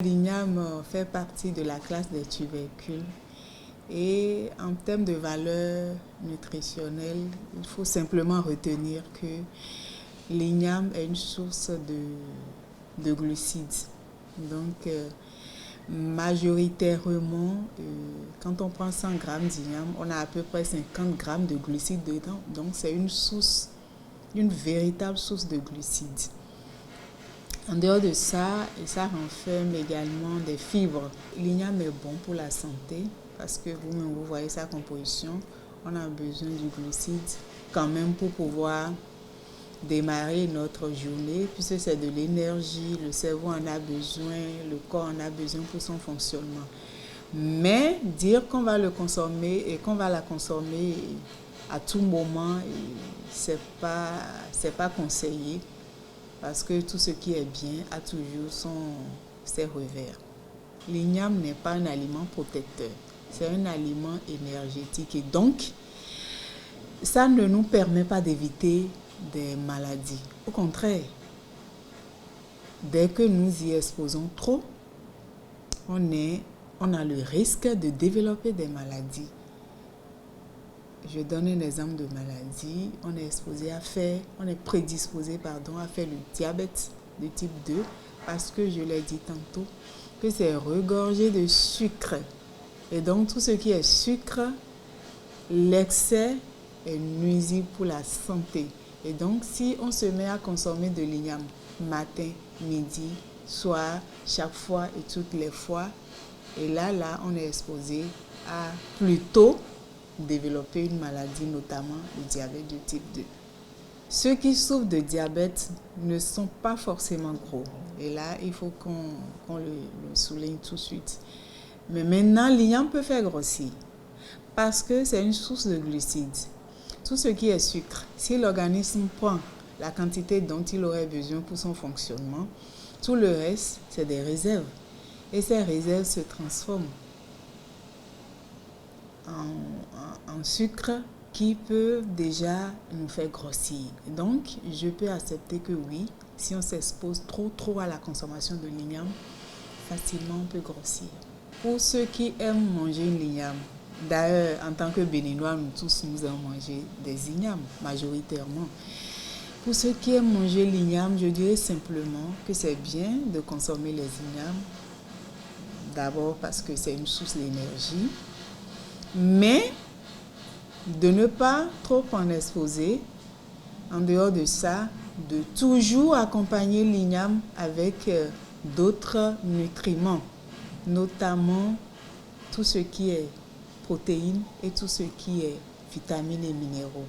L'igname fait partie de la classe des tubercules et en termes de valeur nutritionnelle, il faut simplement retenir que l'igname est une source de glucides. Donc, majoritairement, quand on prend 100 grammes d'igname, on a à peu près 50 grammes de glucides dedans. Donc, c'est une véritable source de glucides. En dehors de ça, ça renferme également des fibres. L'igname est bon pour la santé parce que vous voyez sa composition. On a besoin du glucide quand même pour pouvoir démarrer notre journée puisque c'est de l'énergie, le cerveau en a besoin, le corps en a besoin pour son fonctionnement. Mais dire qu'on va le consommer et qu'on va la consommer à tout moment, c'est pas conseillé. Parce que tout ce qui est bien a toujours ses revers. L'igname n'est pas un aliment protecteur, c'est un aliment énergétique. Et donc, ça ne nous permet pas d'éviter des maladies. Au contraire, dès que nous y exposons trop, on a le risque de développer des maladies. Je donne un exemple de maladie. On est prédisposé à faire le diabète de type 2 parce que je l'ai dit tantôt que c'est regorgé de sucre. Et donc tout ce qui est sucre, l'excès est nuisible pour la santé. Et donc si on se met à consommer de l'igname matin, midi, soir, chaque fois et toutes les fois, et là on est exposé à plutôt développer une maladie, notamment le diabète de type 2. Ceux qui souffrent de diabète ne sont pas forcément gros. Et là, il faut qu'on le souligne tout de suite. Mais maintenant, l'igname peut faire grossir parce que c'est une source de glucides. Tout ce qui est sucre, si l'organisme prend la quantité dont il aurait besoin pour son fonctionnement, tout le reste, c'est des réserves. Et ces réserves se transforment en sucre qui peut déjà nous faire grossir. Donc, je peux accepter que oui, si on s'expose trop à la consommation de l'igname, facilement on peut grossir. Pour ceux qui aiment manger l'igname, d'ailleurs, en tant que Béninois, nous aimons manger des ignames, majoritairement. Pour ceux qui aiment manger l'igname, je dirais simplement que c'est bien de consommer les ignames. D'abord parce que c'est une source d'énergie. Mais de ne pas trop en exposer. En dehors de ça, de toujours accompagner l'igname avec d'autres nutriments, notamment tout ce qui est protéines et tout ce qui est vitamines et minéraux.